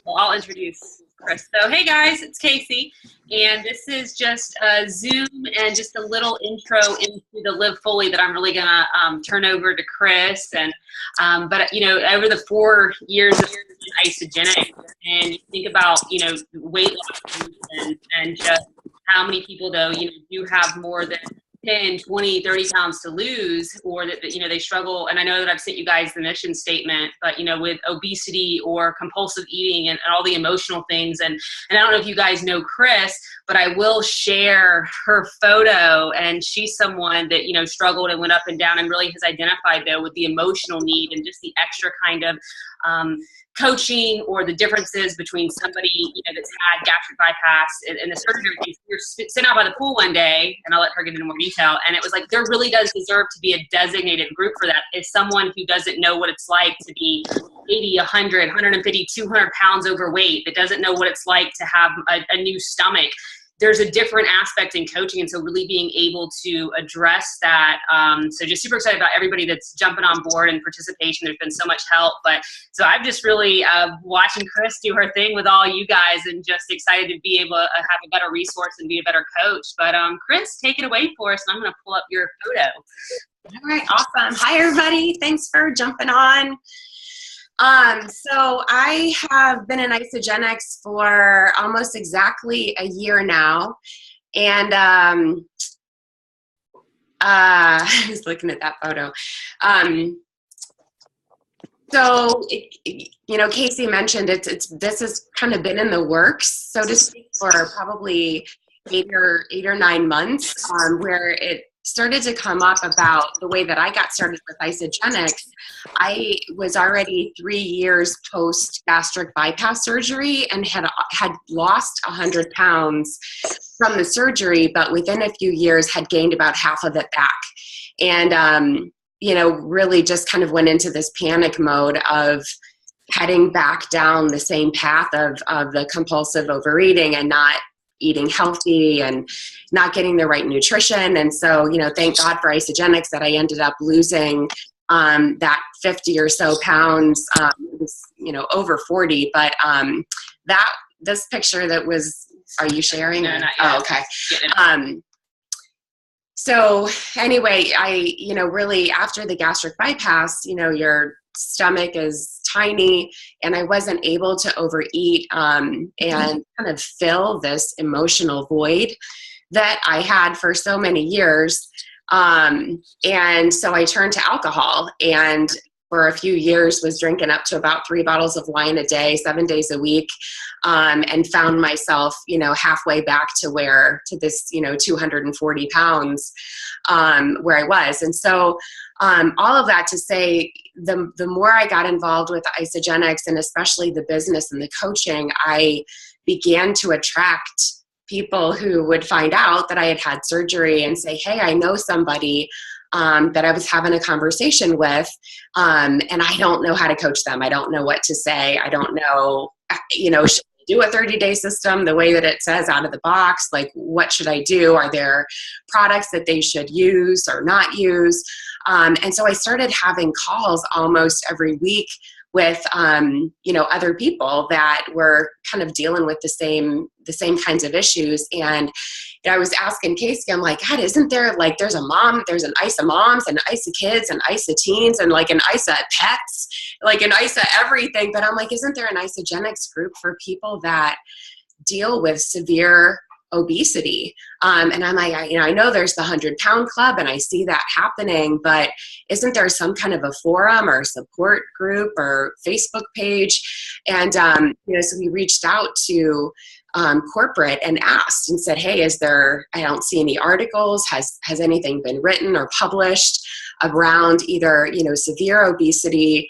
Well, I'll introduce Chris. So, hey guys, it's Casey, and this is just a Zoom and just a little intro into the LiveFully that I'm really gonna turn over to Chris. And but over the 4 years of isogenic, and you think about weight loss and just how many people though do have more than 10, 20, 30 pounds to lose, or that they struggle. And I know that I've sent you guys the mission statement, but with obesity or compulsive eating and all the emotional things. And I don't know if you guys know Chris, but I will share her photo. And she's someone that struggled and went up and down and really has identified though with the emotional need and just the extra kind of coaching, or the differences between somebody that's had gastric bypass and the surgery. You're sitting out by the pool one day, and I'll let her get into more detail, and it was like, there really does deserve to be a designated group for that. Is someone who doesn't know what it's like to be 80, 100, 150, 200 pounds overweight, that doesn't know what it's like to have a new stomach. There's a different aspect in coaching, and so really being able to address that. So just super excited about everybody that's jumping on board and participation. There's been so much help, but so I'm just really watching Chris do her thing with all you guys, and just excited to be able to have a better resource and be a better coach. But Chris, take it away for us, and I'm going to pull up your photo. All right, awesome. Hi, everybody. Thanks for jumping on. So I have been in isogenics for almost exactly a year now. And I was looking at that photo. Casey mentioned this has kind of been in the works, so to speak, for probably 8 or 9 months, where it started to come up about the way that I got started with isogenics. I was already 3 years post gastric bypass surgery and had lost 100 pounds from the surgery, but within a few years had gained about half of it back. And, really just kind of went into this panic mode of heading back down the same path of the compulsive overeating and not eating healthy and not getting the right nutrition. And so, thank God for isogenics that I ended up losing that 50 or so pounds, it was, over 40. But this picture that was, are you sharing? No, not yet. Oh, okay. So anyway, I, really after the gastric bypass, your stomach is tiny, and I wasn't able to overeat and kind of fill this emotional void that I had for so many years. And so I turned to alcohol, and for a few years was drinking up to about 3 bottles of wine a day, 7 days a week, and found myself, halfway back to this, 240 pounds, where I was. And so all of that to say, the more I got involved with isogenics, and especially the business and the coaching, I began to attract people who would find out that I had had surgery and say, hey, I know somebody that I was having a conversation with, and I don't know how to coach them. I don't know what to say. I don't know, should I do a 30-day system the way that it says out of the box? Like, what should I do? Are there products that they should use or not use? And so I started having calls almost every week with, other people that were kind of dealing with the same kinds of issues. And I was asking Casey, I'm like, God, isn't there, like, there's an ISA moms and ISA kids and ISA teens and like an ISA pets, like an ISA everything. But I'm like, isn't there an isogenics group for people that deal with severe obesity? And I'm like, I know there's the 100-pound club, and I see that happening, but isn't there some kind of a forum or support group or Facebook page? And, so we reached out to corporate and asked and said, hey, I don't see any articles. Has anything been written or published around either, severe obesity,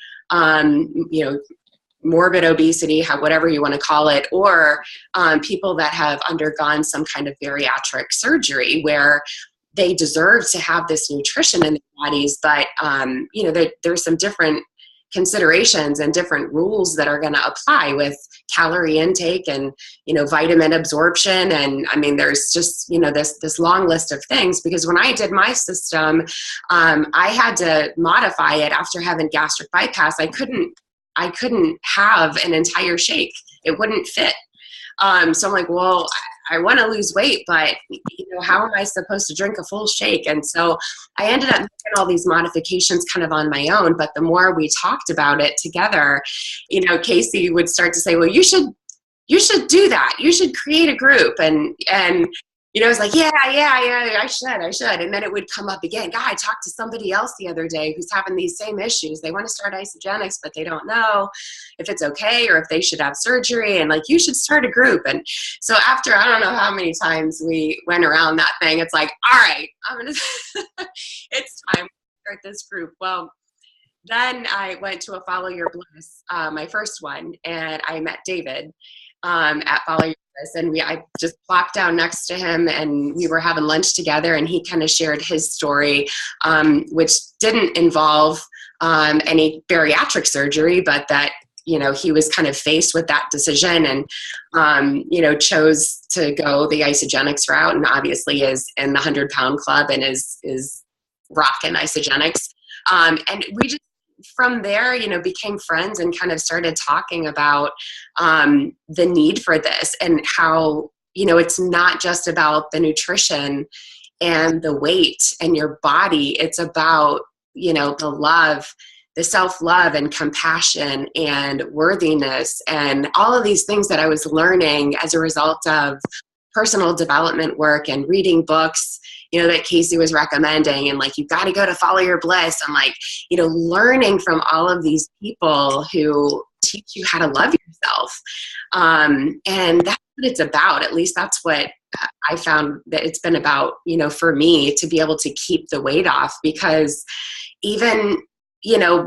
morbid obesity, whatever you want to call it, or people that have undergone some kind of bariatric surgery where they deserve to have this nutrition in their bodies, but there's some different considerations and different rules that are going to apply with calorie intake and vitamin absorption. And I mean, there's just this long list of things, because when I did my system, I had to modify it after having gastric bypass. I couldn't have an entire shake it wouldn't fit. So I'm like, well, I want to lose weight, but how am I supposed to drink a full shake? And so I ended up making all these modifications kind of on my own. But the more we talked about it together, Casey would start to say, well, you should do that. You should create a group. And I was like, yeah, I should. And then it would come up again. God, I talked to somebody else the other day who's having these same issues. They want to start isogenics, but they don't know if it's okay or if they should have surgery. And like, you should start a group. And so after, I don't know how many times we went around that thing, it's like, all right, it's time to start this group. Well, then I went to a Follow Your Bliss, my first one, and I met David at Follow Your Bliss, and I just plopped down next to him, and we were having lunch together, and he kind of shared his story, which didn't involve any bariatric surgery, but that he was kind of faced with that decision and chose to go the isogenics route, and obviously is in the 100-pound club and is rocking isogenics. And we just, from there, became friends and kind of started talking about the need for this and how, it's not just about the nutrition and the weight and your body. It's about, the love, the self-love and compassion and worthiness and all of these things that I was learning as a result of personal development work and reading books, that Casey was recommending, and like, you've got to go to Follow Your Bliss, and like, learning from all of these people who teach you how to love yourself. And that's what it's about. At least that's what I found that it's been about, for me to be able to keep the weight off, because even,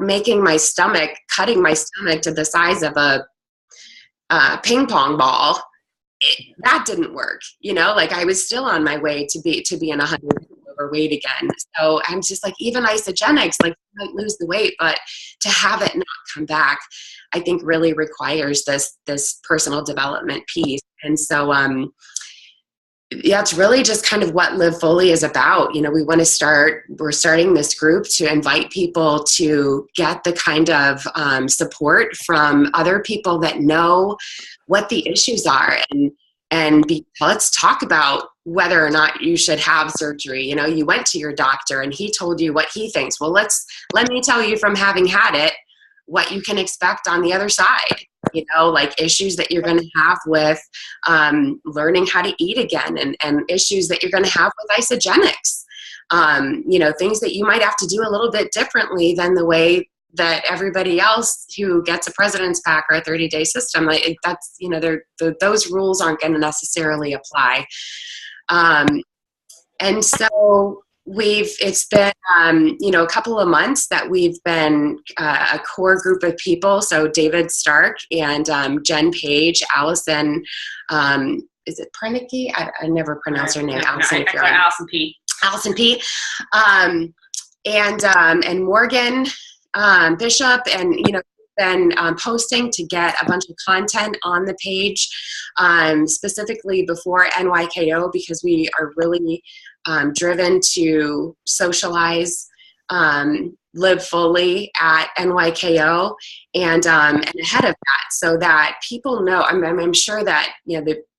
making my stomach, cutting my stomach to the size of a ping pong ball, that didn't work, like I was still on my way to being 100 overweight again. So I'm just like, even isogenics, like, you might lose the weight, but to have it not come back, I think really requires this personal development piece. And so, yeah, it's really just kind of what LiveFully is about. We're starting this group to invite people to get the kind of support from other people that know what the issues are, and let's talk about whether or not you should have surgery. You went to your doctor and he told you what he thinks. Well, let me tell you from having had it, what you can expect on the other side. Like issues that you're going to have with learning how to eat again, and issues that you're going to have with isogenics. Things that you might have to do a little bit differently than the way that everybody else who gets a president's pack or a 30-day system, like that's, those rules aren't going to necessarily apply. And so it's been, a couple of months that we've been a core group of people. So David Stark and Jen Page, Allison, is it Prenicky? I never pronounce her name. Allison, Allison P. Allison P. And Morgan Bishop, and been posting to get a bunch of content on the page, specifically before NYKO, because we are really driven to socialize LiveFully at NYKO and ahead of that, so that people know. I'm sure that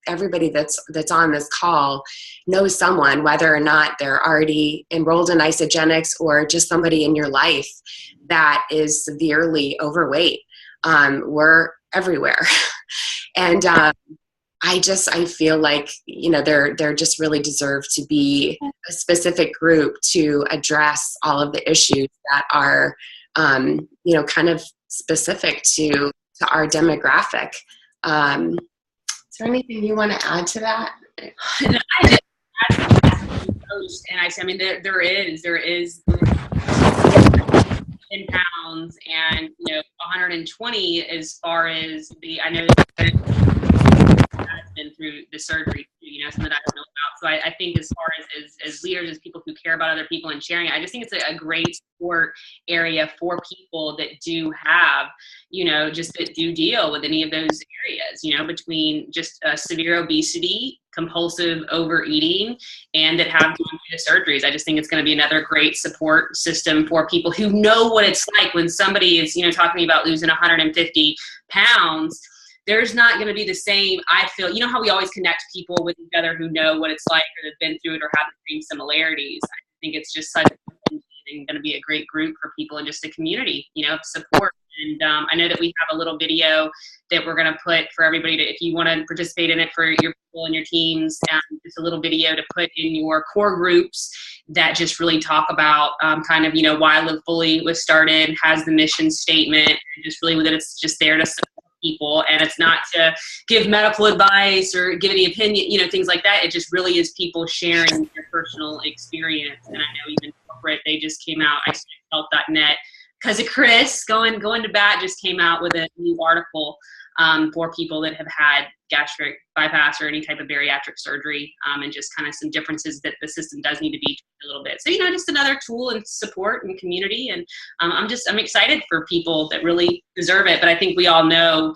everybody that's on this call knows someone, whether or not they're already enrolled in isogenics or just somebody in your life that is severely overweight. We're everywhere. And I feel like, there just really deserve to be a specific group to address all of the issues that are, kind of specific to our demographic. Is there anything you want to add to that? And I mean, there is 10 pounds and 120 as far as I know that has been through the surgery, something that I don't know about. So I think as far as leaders, as people who care about other people and sharing it, I just think it's a great support area for people that do have, just that do deal with any of those areas, between just severe obesity, compulsive overeating, and that have gone through the surgeries. I just think it's going to be another great support system for people who know what it's like when somebody is, talking about losing 150 pounds. there's not going to be the same, I feel, you know how we always connect people with each other who know what it's like or have been through it or have the same similarities. I think it's just such going to be a great group for people and just a community, you know, support. And I know that we have a little video that we're going to put for everybody to, if you want to participate in it for your people and your teams, it's a little video to put in your core groups that just really talk about kind of, you know, why LiveFully was started, has the mission statement, and just really that it's just there to support people, and it's not to give medical advice or give any opinion, you know, things like that. It just really is people sharing their personal experience. And I know even corporate, they just came out, health.net, because of Chris going to bat, just came out with a new article for people that have had gastric bypass or any type of bariatric surgery, and just kind of some differences that the system does need to be a little bit. So, you know, just another tool and support and community. And I'm excited for people that really deserve it. But I think we all know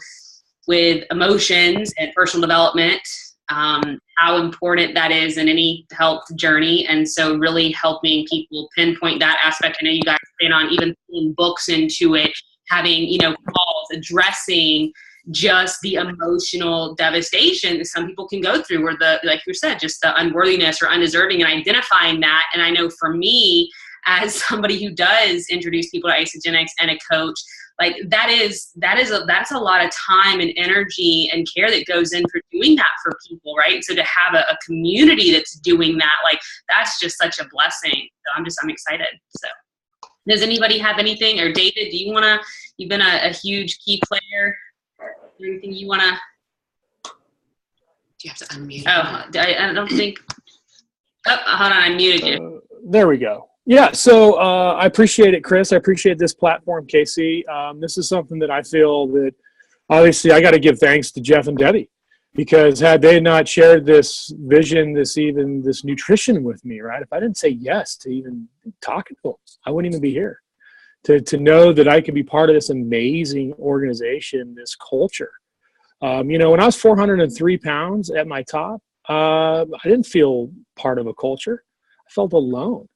with emotions and personal development, how important that is in any health journey. And so really helping people pinpoint that aspect. I know you guys plan on even putting books into it, having, you know, calls addressing just the emotional devastation that some people can go through, or the, like you said, just the unworthiness or undeserving, and identifying that. And I know for me, as somebody who does introduce people to isogenics and a coach, like that's a lot of time and energy and care that goes in for doing that for people, right? So to have a community that's doing that, like that's just such a blessing. So I'm excited. So does anybody have anything, or David, do you want to, you've been a huge key player, anything you want to? Do you have to unmute? Oh, I don't think, oh, hold on, I muted you. There we go. Yeah, so I appreciate it, Chris. I appreciate this platform, Casey. This is something that I feel that obviously I got to give thanks to Jeff and Debbie, because had they not shared this vision, this nutrition with me, right? If I didn't say yes to even talking to them, I wouldn't even be here. To know that I could be part of this amazing organization, this culture. You know, when I was 403 pounds at my top, I didn't feel part of a culture. I felt alone.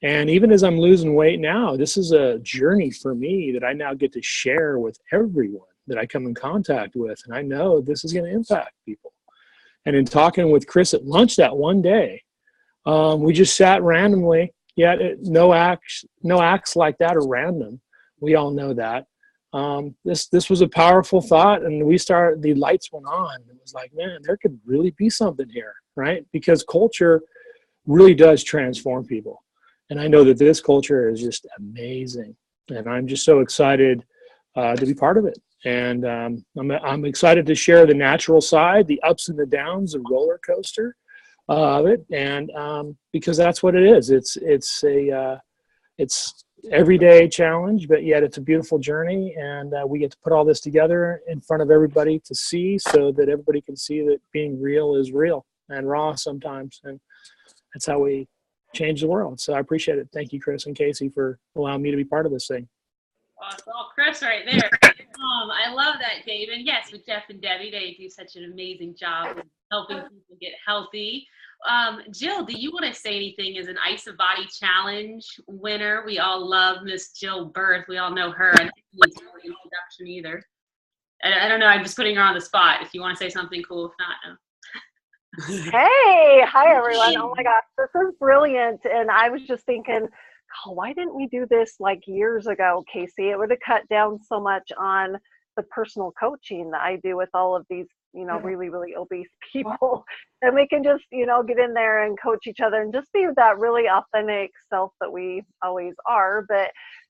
And even as I'm losing weight now, this is a journey for me that I now get to share with everyone that I come in contact with. And I know this is going to impact people. And in talking with Chris at lunch that one day, we just sat randomly. Yeah, no acts like that are random. We all know that. This was a powerful thought, and the lights went on. It was like, man, there could really be something here, right? Because culture really does transform people. And I know that this culture is just amazing, and I'm just so excited to be part of it. And I'm excited to share the natural side, the ups and the downs, the roller coaster of it, and because that's what it is. It's everyday challenge, but yet it's a beautiful journey, and we get to put all this together in front of everybody to see, so that everybody can see that being real is real and raw sometimes, and that's how we change the world. So I appreciate it. Thank you, Chris and Casey, for allowing me to be part of this thing. Oh, it's all Chris right there. I love that, David. Yes, with Jeff and Debbie, they do such an amazing job of helping people get healthy. Jill, do you want to say anything as an Ice of Body Challenge winner? We all love Miss Jill Birth. We all know her. I don't need to do an introduction either. I don't know. I'm just putting her on the spot. If you want to say something cool, if not, no. Hey, hi everyone. Oh my gosh, this is brilliant. And I was just thinking, oh, why didn't we do this like years ago, Casey? It would have cut down so much on the personal coaching that I do with all of these, you know, really, really obese people. And we can just, you know, get in there and coach each other and just be that really authentic self that we always are. But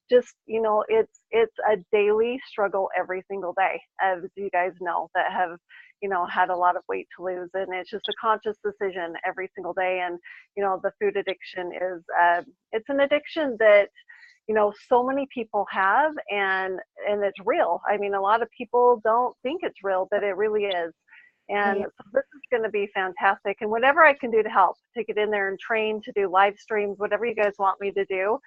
just, you know, it's a daily struggle every single day, as you guys know, that have, you know, had a lot of weight to lose. And it's just a conscious decision every single day. And, you know, the food addiction is, it's an addiction that, you know, so many people have, and it's real. I mean, a lot of people don't think it's real, but it really is. And so this is going to be fantastic. And whatever I can do to help, to get in there and train, to do live streams, whatever you guys want me to do,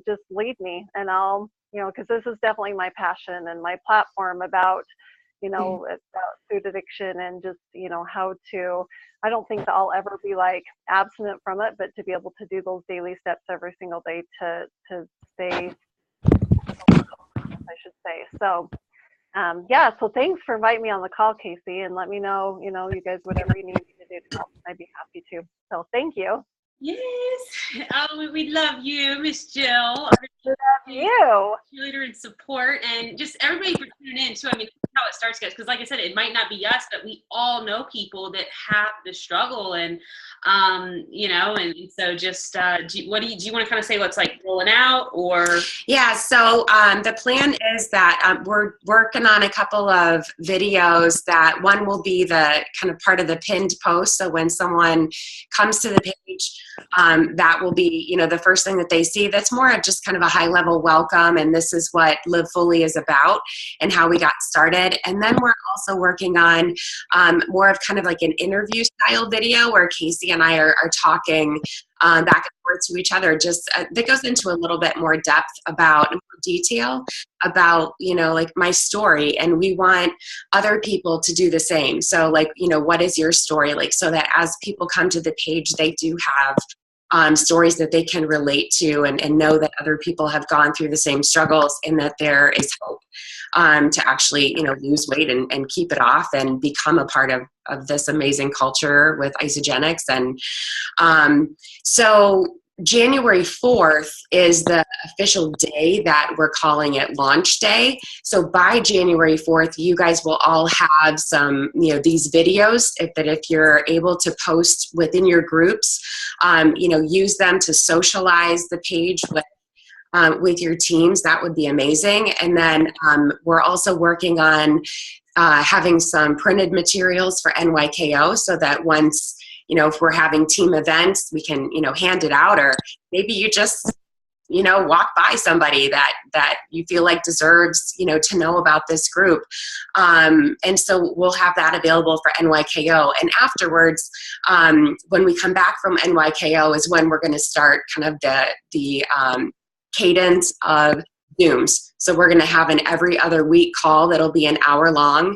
just lead me. And I'll, you know, because this is definitely my passion and my platform about, you know, about food addiction, and just, you know, how to, I don't think that I'll ever be like abstinent from it, but to be able to do those daily steps every single day to stay, I should say. So Yeah, so thanks for inviting me on the call, Casey, and let me know, you guys, whatever you need me to do to help, I'd be happy to. So thank you. Yes. Oh, we love you, Miss Jill. You. Cheerleader and support, and just everybody for tuning in too. I mean, that's how it starts, guys. Because like I said, it might not be us, but we all know people that have the struggle, and and so just do you want to kind of say what's like rolling out, or? Yeah, so the plan is that we're working on a couple of videos. That one will be the kind of part of the pinned post. So when someone comes to the page, that will be, the first thing that they see. That's more of just kind of a high level welcome. And this is what LiveFully is about and how we got started. And then we're also working on more of kind of like an interview style video where Casey and I are talking back and forth to each other, just that goes into a little bit more depth about more detail about, like my story. And we want other people to do the same. So like, what is your story like, so that as people come to the page, they do have stories that they can relate to and know that other people have gone through the same struggles and that there is hope to actually, lose weight and keep it off and become a part of this amazing culture with Isagenix. And so January 4th is the official day that we're calling it launch day. So by January 4th, you guys will all have some, these videos if you're able to post within your groups, use them to socialize the page with your teams. That would be amazing. And then we're also working on having some printed materials for NYKO so that once, if we're having team events, we can, hand it out, or maybe you just, walk by somebody that you feel like deserves, to know about this group. And so we'll have that available for NYKO. And afterwards, when we come back from NYKO is when we're going to start kind of the cadence of Zooms. So we're going to have an every other week call that'll be an hour long,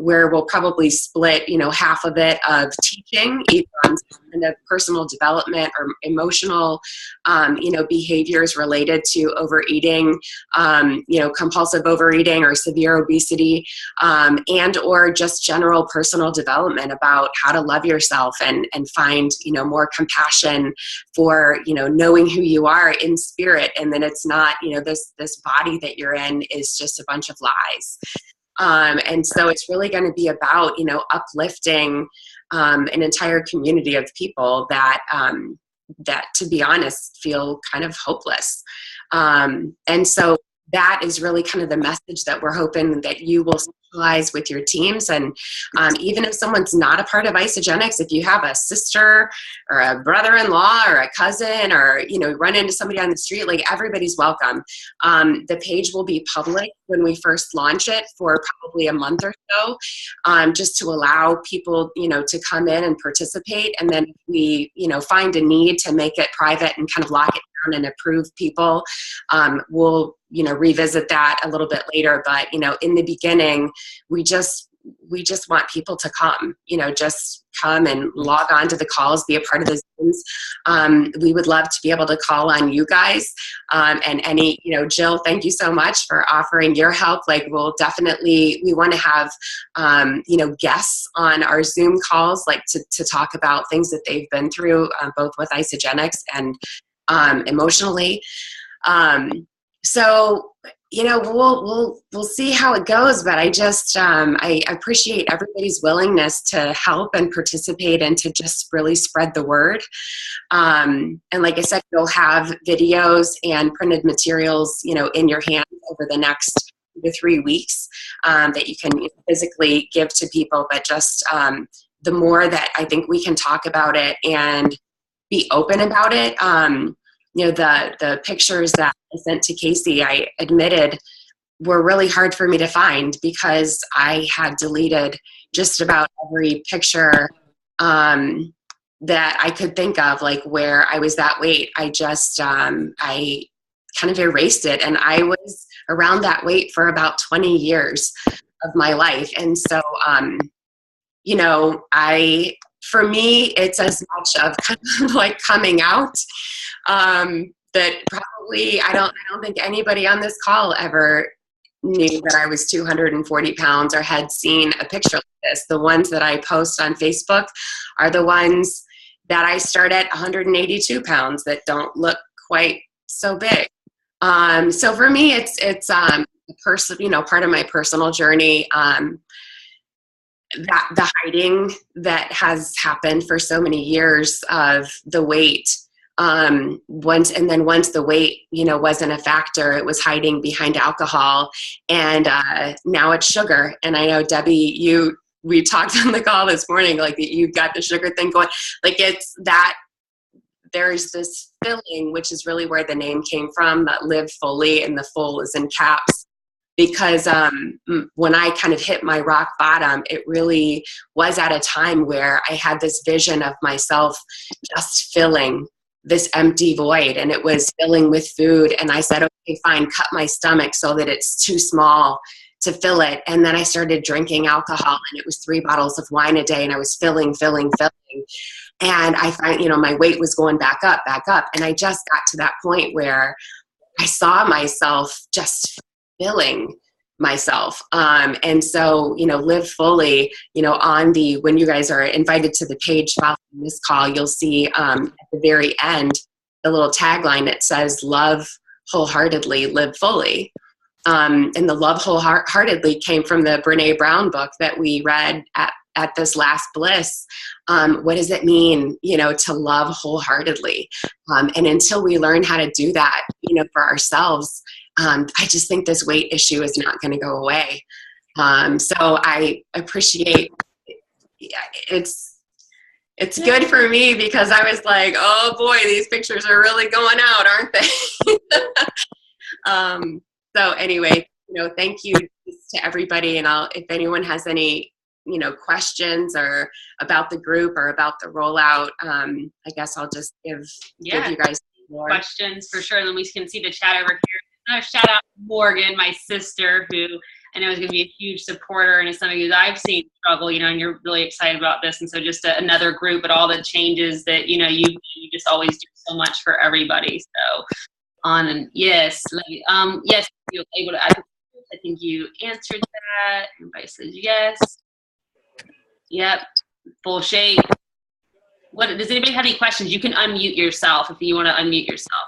where we'll probably split, half of it of teaching, either on kind of personal development or emotional, behaviors related to overeating, compulsive overeating or severe obesity, and or just general personal development about how to love yourself and find, more compassion for, knowing who you are in spirit, and then it's not, this body that you're in is just a bunch of lies. And so it's really going to be about, uplifting an entire community of people that, to be honest, feel kind of hopeless. And so that is really kind of the message that we're hoping that you will socialize with your teams. And even if someone's not a part of Isagenix, if you have a sister or a brother-in-law or a cousin, or, run into somebody on the street, like everybody's welcome. The page will be public when we first launch it for probably a month or so, just to allow people, to come in and participate. And then if we, find a need to make it private and kind of lock it down and approve people, we'll, revisit that a little bit later. But, in the beginning, we just want people to come, just come and log on to the calls, be a part of the Zooms. We would love to be able to call on you guys. And any, Jill, thank you so much for offering your help. Like we want to have, guests on our Zoom calls, like to talk about things that they've been through, both with Isagenix and emotionally. So, we'll see how it goes, but I just, I appreciate everybody's willingness to help and participate and to just really spread the word. And like I said, you'll have videos and printed materials, in your hands over the next 2 to 3 weeks, that you can physically give to people. But just, the more that I think we can talk about it and be open about it, the pictures that I sent to Casey, I admitted were really hard for me to find because I had deleted just about every picture that I could think of, like where I was that weight. I just, I kind of erased it. And I was around that weight for about 20 years of my life. And so, for me, it's as much of kind of like coming out, that probably I don't think anybody on this call ever knew that I was 240 pounds or had seen a picture like this. The ones that I post on Facebook are the ones that I start at 182 pounds that don't look quite so big. So for me, it's part of my personal journey. That the hiding that has happened for so many years of the weight, once the weight, wasn't a factor, it was hiding behind alcohol, and now it's sugar. And I know, Debbie, we talked on the call this morning, like you've got the sugar thing going, like it's that there's this filling, which is really where the name came from, that live fully, and the full is in caps. Because when I kind of hit my rock bottom, it really was at a time where I had this vision of myself just filling this empty void, and it was filling with food. And I said, okay, fine, cut my stomach so that it's too small to fill it. And then I started drinking alcohol, and it was 3 bottles of wine a day, and I was filling. And I find, my weight was going back up. And I just got to that point where I saw myself just filling myself. And so, live fully, when you guys are invited to the page following this call, you'll see at the very end, the little tagline that says, love wholeheartedly, live fully. And the love wholeheartedly came from the Brene Brown book that we read at this last Bliss. What does it mean, to love wholeheartedly? And until we learn how to do that, for ourselves, I just think this weight issue is not going to go away. So I appreciate it's good for me, because I was like, oh boy, these pictures are really going out, aren't they? So anyway, thank you to everybody. And if anyone has any, questions or about the group or about the rollout, I guess I'll just give you guys more questions for sure. And then we can see the chat over here. Another shout out to Morgan, my sister, who I know is going to be a huge supporter, and is somebody that I've seen struggle, and you're really excited about this. And so just another group, but all the changes that, you just always do so much for everybody. So on, and yes, yes, you're able to, I think you answered that. Everybody says yes. Yep. Full shape. Does anybody have any questions? You can unmute yourself if you want to unmute yourself.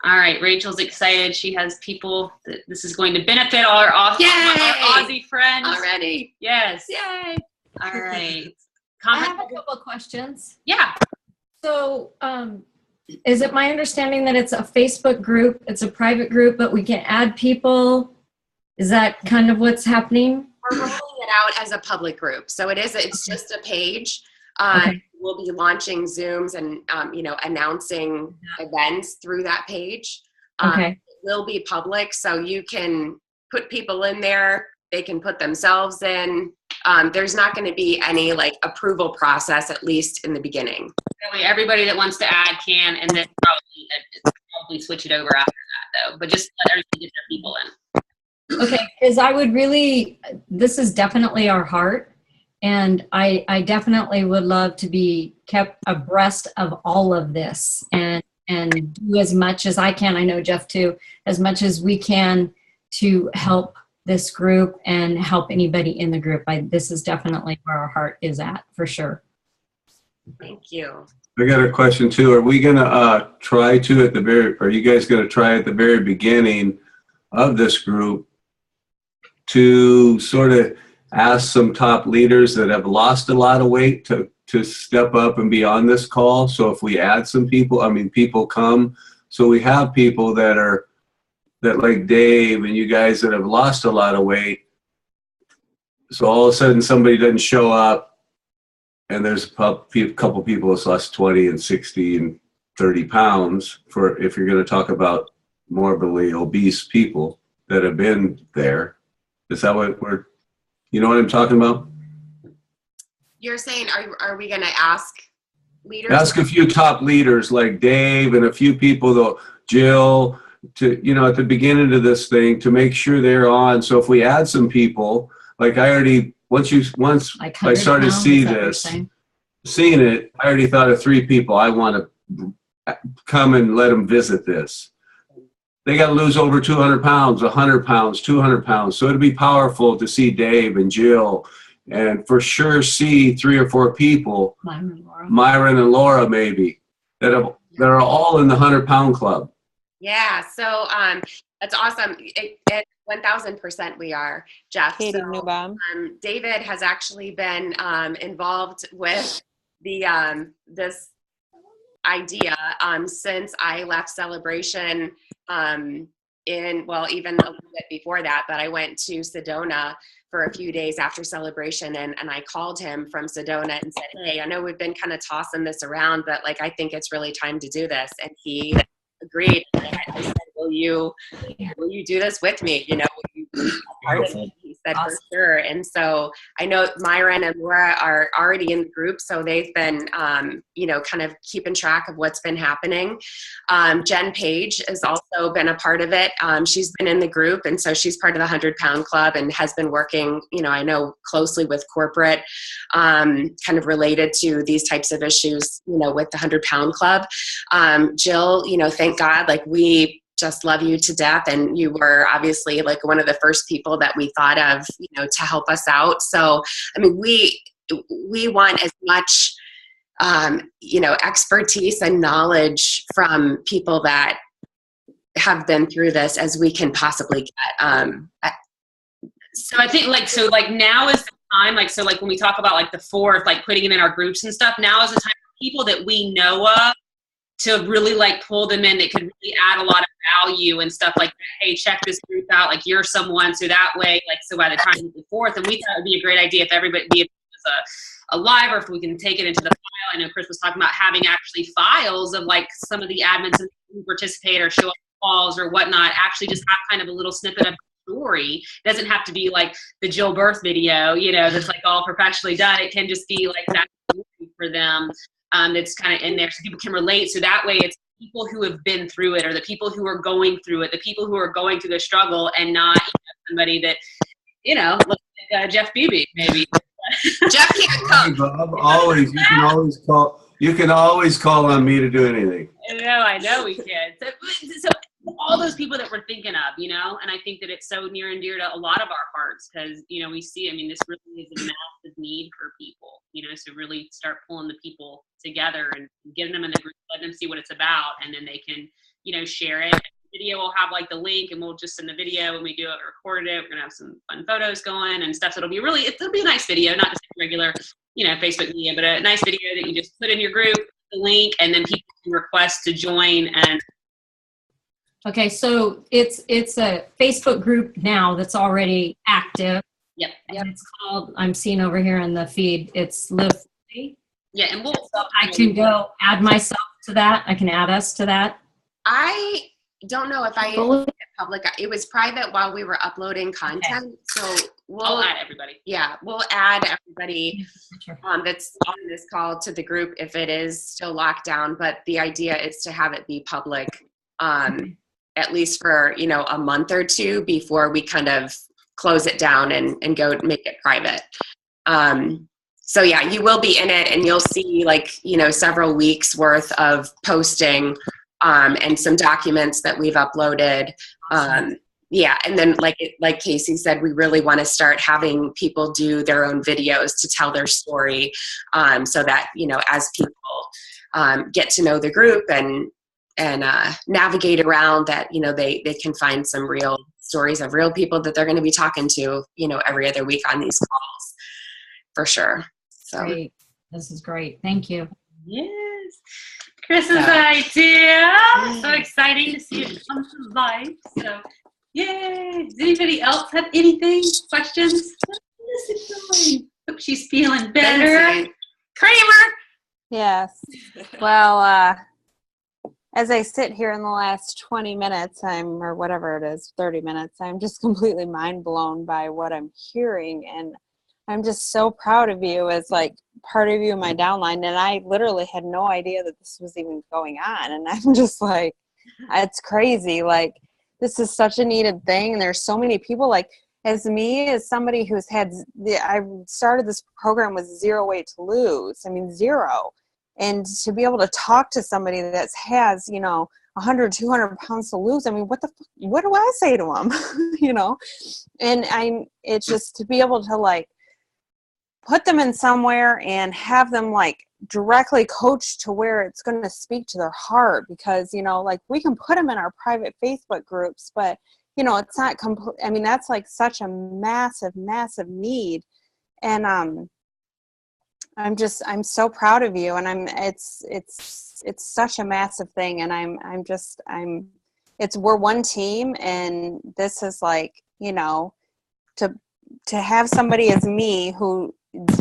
All right, Rachel's excited. She has people that this is going to benefit all our Aussie friends. Already. Yes. Yay. All right. I have a couple of questions. Yeah. So is it my understanding that it's a Facebook group, it's a private group, but we can add people? Is that kind of what's happening? We're rolling it out as a public group. So it's just a page. Okay. We'll be launching Zooms and, announcing events through that page. Okay. It will be public, so you can put people in there. They can put themselves in. There's not going to be any approval process, at least in the beginning. That way everybody that wants to add can, and then probably switch it over after that, though. But just let everybody get their people in. Okay, because this is definitely our heart. And I definitely would love to be kept abreast of all of this and do as much as I can. I know Jeff too, as much as we can to help this group and help anybody in the group. This is definitely where our heart is at, for sure. Thank you. I got a question too. Are we going to are you guys going to try at the very beginning of this group to sort of ask some top leaders that have lost a lot of weight to step up and be on this call? So if we add some people, people come. So we have people that like Dave and you guys that have lost a lot of weight. So all of a sudden somebody doesn't show up, and there's a couple people that's lost 20 and 60 and 30 pounds, if you're going to talk about morbidly obese people that have been there. Is that what you know what I'm talking about? You're saying, are we going to ask leaders? Ask a few top leaders like Dave and a few people, though, Jill, to, at the beginning of this thing, to make sure they're on. So if we add some people, like once I started to see this, seeing it, I already thought of 3 people I want to come and let them visit this. they got to lose over 200 pounds, 100 pounds, 200 pounds. So it'd be powerful to see Dave and Jill, and for sure see 3 or 4 people, Myron and Laura maybe, that are all in the 100-pound club. Yeah, so that's awesome. At 1,000% we are, Jeff. Katie so, Newbaum. David has actually been involved with the this idea since I left Celebration even a little bit before that, but I went to Sedona for a few days after Celebration, and I called him from Sedona and said, hey, I know we've been kind of tossing this around, but like, I think it's really time to do this. And he agreed. I said, will you do this with me? You know, will you be a part of it? He said, for sure. And so I know Myron and Laura are already in the group, so they've been, kind of keeping track of what's been happening. Jen Page has also been a part of it. She's been in the group, and so she's part of the 100-pound club and has been working, I know, closely with corporate, kind of related to these types of issues, with the 100-pound club. Jill, thank God, like, we just love you to death, and you were obviously like one of the first people that we thought of, to help us out. So, I mean, we want as much, expertise and knowledge from people that have been through this as we can possibly get. So I think now is the time, when we talk about like the 4th, like putting them in our groups and stuff, now is the time for people that we know of to really like pull them in that could really add a lot of value and stuff like that. Hey, check this group out. Like, you're someone, so that way, so by the time of the 4th, and we thought it would be a great idea if everybody, if it was a live, or if we can take it into the file. I know Chris was talking about having actually files of like some of the admins who participate or show up calls or whatnot, actually just have kind of a little snippet of story. It doesn't have to be like the Jill birth video, that's like all professionally done. It can just be like that for them. That's kind of in there so people can relate. So that way it's people who have been through it, or the people who are going through it, the people who are going through the struggle, and not somebody that, looks like Jeff Beebe, maybe. Jeff can't come. You can always call on me to do anything. I know we can. So all those people that we're thinking of, and I think that it's so near and dear to a lot of our hearts, because, we see, this really is a massive need for people, so really start pulling the people together and getting them in the group, let them see what it's about, and then they can, share it. The video will have like the link, and we'll just send the video when we do it, record it. We're gonna have some fun photos going and stuff. So it'll be a nice video, not just regular, Facebook media, but a nice video that you just put in your group, the link, and then people can request to join. And okay, so it's a Facebook group now that's already active. Yep. And it's called, I'm seeing over here in the feed, it's LiveFully. Yeah, and I can go add myself to that. I can add us to that. I don't know if I made it public. It was private while we were uploading content. Okay. So I'll add everybody. Yeah, we'll add everybody that's on this call to the group if it is still locked down. But the idea is to have it be public at least for, a month or two before we kind of close it down and go make it private. So yeah, you will be in it, and you'll see several weeks worth of posting and some documents that we've uploaded. Yeah, and then like Casey said, we really want to start having people do their own videos to tell their story, so that as people get to know the group and navigate around, that they can find some real stories of real people that they're going to be talking to every other week on these calls, for sure. So great. This is great. Thank you. Yes. Chris's idea. So exciting to see it come to life. So, yay. Does anybody else have anything? Questions? Hope she's feeling better. Kramer. Yes. Well, as I sit here in the last 20 minutes, or whatever it is, 30 minutes, I'm just completely mind blown by what I'm hearing. And I'm just so proud of you as like part of you in my downline. And I literally had no idea that this was even going on. And I'm just like, it's crazy. Like, this is such a needed thing. And there's so many people like, as somebody who's I started this program with 0 weight to lose. I mean, 0. And to be able to talk to somebody that has, 100, 200 pounds to lose. I mean, what do I say to them? You know? And it's just to be able to like put them in somewhere and have them like directly coached to where it's going to speak to their heart, because, you know, like we can put them in our private Facebook groups, but you know, it's not I mean, that's like such a massive, massive need. And, I'm so proud of you. And it's such a massive thing. And we're one team, and this is like, you know, to have somebody as me who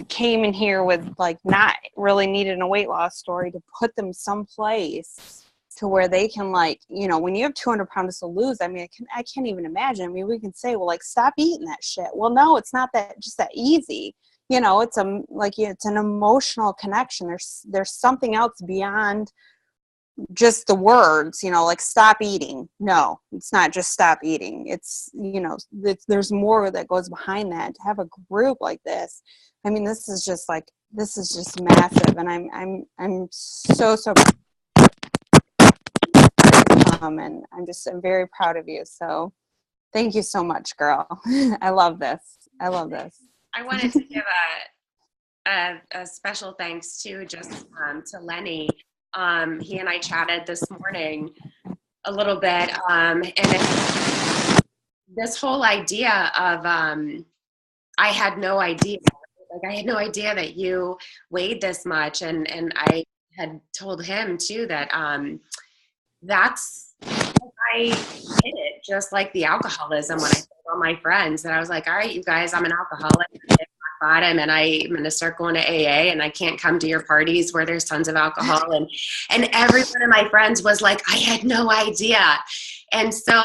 came in here with like not really needing a weight loss story, to put them someplace to where they can, like, you know, when you have 200 pounds to lose, I mean, I can't even imagine. I mean, we can say, well, like, stop eating that shit. Well, no, it's not just that easy. You know, it's an emotional connection. There's something else beyond just the words, you know, like stop eating. No, it's not just stop eating. It's, you know, there's more that goes behind that. To have a group like this, I mean, this is just massive. And I'm so and I'm very proud of you. So thank you so much, girl. I love this. I wanted to give a special thanks to to Lenny. He and I chatted this morning a little bit, and this whole idea of I had no idea that you weighed this much, and I had told him too that that's I did it, just like the alcoholism. When I told all my friends that I was like, all right, you guys, I'm an alcoholic, I hit rock bottom, and I'm going to start going to AA, and I can't come to your parties where there's tons of alcohol. And every one of my friends was like, I had no idea. And so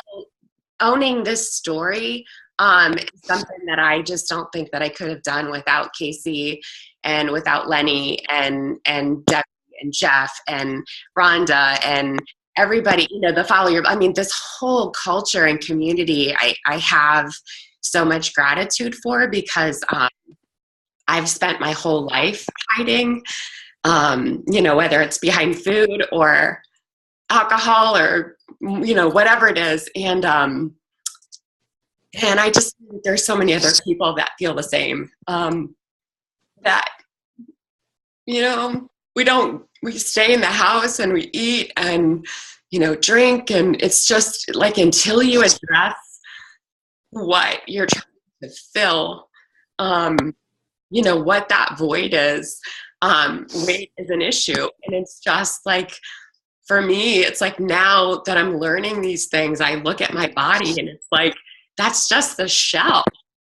owning this story is something that I just don't think that I could have done without Casey and without Lenny and Debbie and Jeff and Rhonda and everybody, you know, the follower. I mean, this whole culture and community, I have so much gratitude for, because I've spent my whole life hiding, you know, whether it's behind food or alcohol or, you know, whatever it is. And I just, there's so many other people that feel the same, that, you know, we stay in the house and we eat and, you know, drink. And it's just like, until you address what you're trying to fill, you know, what that void is, weight is an issue. And it's just like, for me, it's like, now that I'm learning these things, I look at my body and it's like, that's just the shell,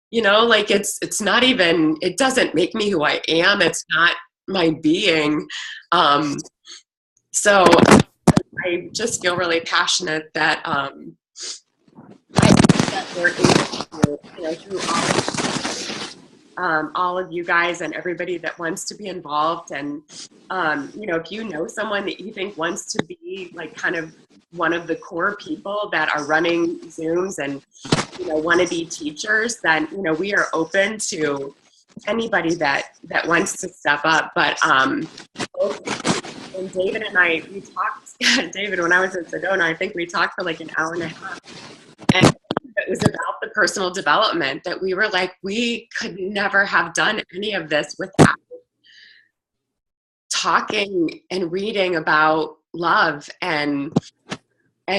you know, like it's not even, it doesn't make me who I am. It's not my being. So I just feel really passionate that we're able to, you know, through all of you guys and everybody that wants to be involved. And you know, if you know someone that you think wants to be like kind of one of the core people that are running Zooms and, you know, want to be teachers, then, you know, we are open to anybody that wants to step up. But and David and I, we talked, David, when I was in Sedona, I think we talked for like an hour and a half. And it was about the personal development, that we were like, we could never have done any of this without talking and reading about love and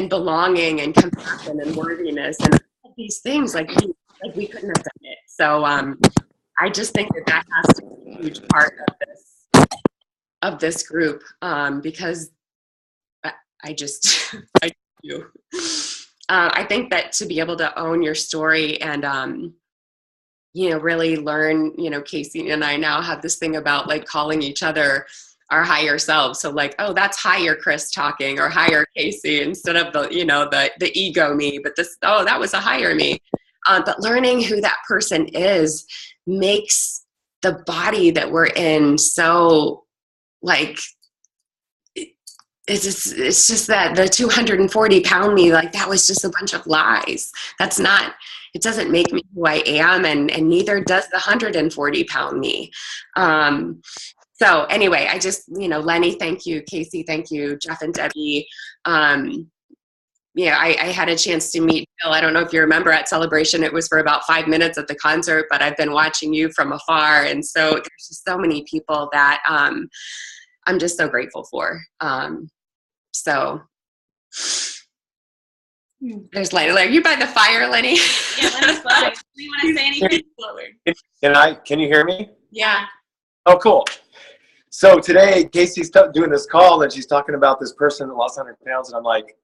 belonging and compassion and worthiness and all these things. Like we couldn't have done it. So I just think that has to be a huge part of this group, because I do. I think that to be able to own your story and, you know, really learn, you know, Casey and I now have this thing about like calling each other our higher selves. So like, oh, that's higher Chris talking, or higher Casey, instead of the, you know, the ego me, but this, oh, that was a higher me. But learning who that person is makes the body that we're in so like, it's just that the 240 pound me, like that was just a bunch of lies. That's not, it doesn't make me who I am, and neither does the 140 pound me. So anyway, I just, Lenny, thank you. Casey, thank you. Jeff and Debbie. Yeah, I had a chance to meet Bill. I don't know if you remember at Celebration, it was for about 5 minutes at the concert, but I've been watching you from afar. And so there's just so many people that I'm just so grateful for. So there's Lenny. Are you by the fire, Lenny? Yeah, Lenny's by. Do you want to say anything? Can you hear me? Yeah. Oh, cool. So today, Casey's doing this call, and she's talking about this person that lost 100 pounds, and I'm like,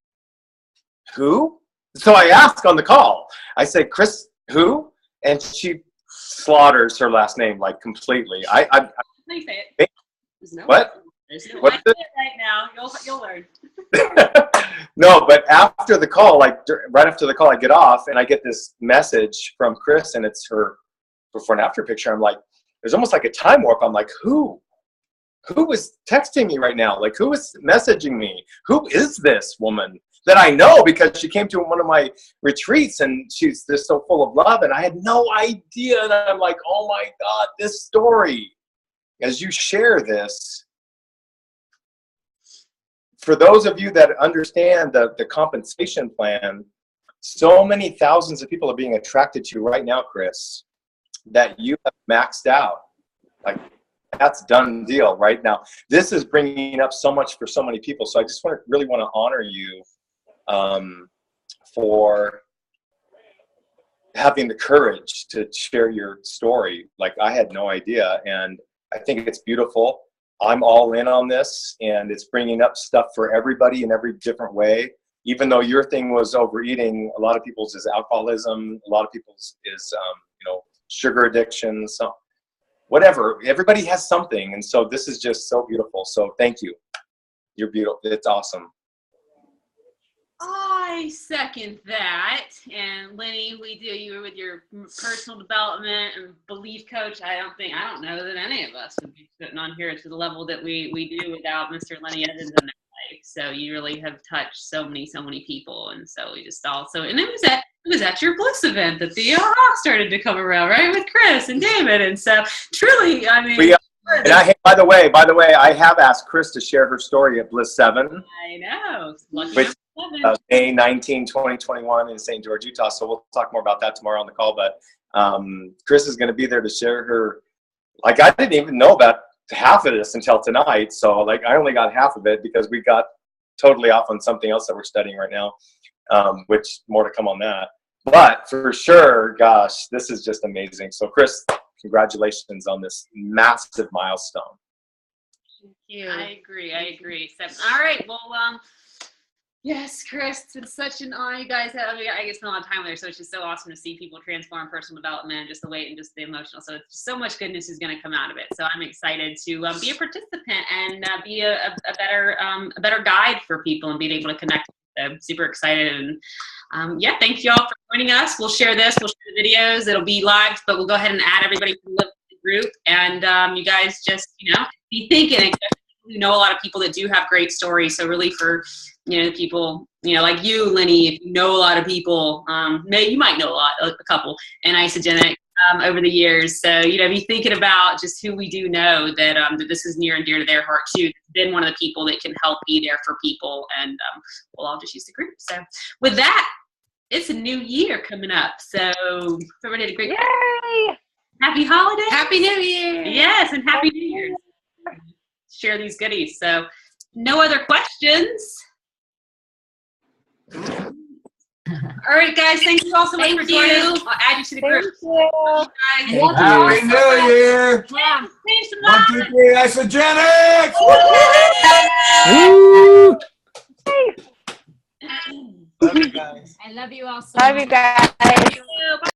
who? So I ask on the call. I say, Chris, who? And she slaughters her last name, like, completely. Please say it. What? There's no What? way to say it right now. You'll learn. No, but after the call, like right after the call, I get off and I get this message from Chris, and it's her before and after picture. I'm like, there's almost like a time warp. I'm like, who is texting me right now? Like, who is messaging me? Who is this woman that I know because she came to one of my retreats and she's just so full of love, and I had no idea. And I'm like, oh my God, this story, as you share this, for those of you that understand the compensation plan, so many thousands of people are being attracted to you right now, Chris, that you have maxed out. Like, that's done deal right now. This is bringing up so much for so many people. So I just really want to honor you for having the courage to share your story. Like, I had no idea, and I think it's beautiful. I'm all in on this, and it's bringing up stuff for everybody in every different way. Even though your thing was overeating, a lot of people's is alcoholism, a lot of people's is sugar addiction, so whatever. Everybody has something, and so this is just so beautiful. So thank you. You're beautiful. It's awesome. I second that. And Lenny, we do you with your personal development and belief coach. I don't know that any of us would be sitting on here to the level that we do without Mr. Lenny Evans in their life. So you really have touched so many people. And so we just also, and it was at your Bliss event that the aha started to come around, right? With Chris and David. And so truly, I mean, by the way, I have asked Chris to share her story at Bliss 7. I know. Which, May 19, 2021 in St. George, Utah. So we'll talk more about that tomorrow on the call. But Chris is going to be there to share her. Like, I didn't even know about half of this until tonight. So like, I only got half of it because we got totally off on something else that we're studying right now, which more to come on that. But for sure, gosh, this is just amazing. So Chris, congratulations on this massive milestone. Thank you. I agree. So, all right. Well, yes, Chris, it's been such an honor. You guys have, I guess, spent a lot of time with her, so it's just so awesome to see people transform personal development, just the weight and just the emotional. So it's so much goodness is going to come out of it. So I'm excited to be a participant and be a better guide for people and being able to connect. I'm super excited. And thank you all for joining us. We'll share this. We'll share the videos. It'll be live, but we'll go ahead and add everybody to the group. And you guys just, be thinking. We know a lot of people that do have great stories. So really for, the people, like you, Lenny, if you know a lot of people, you might know a couple, and isogenic over the years. So, be thinking about just who we do know that this is near and dear to their heart too. It's been one of the people that can help be there for people, and we'll all just use the group. So with that, it's a new year coming up. So everybody had a great Yay! Happy holidays. Happy New Year. Yes, and Happy New Year. Share these goodies. So no other questions. All right, guys. Thank you all so much for joining. I'll add you to the group. Thank you. Happy New Year! Yeah, change some 1, 2, 3, isogenics! Woo! Love you guys. I love you all so Love much. you guys. Bye.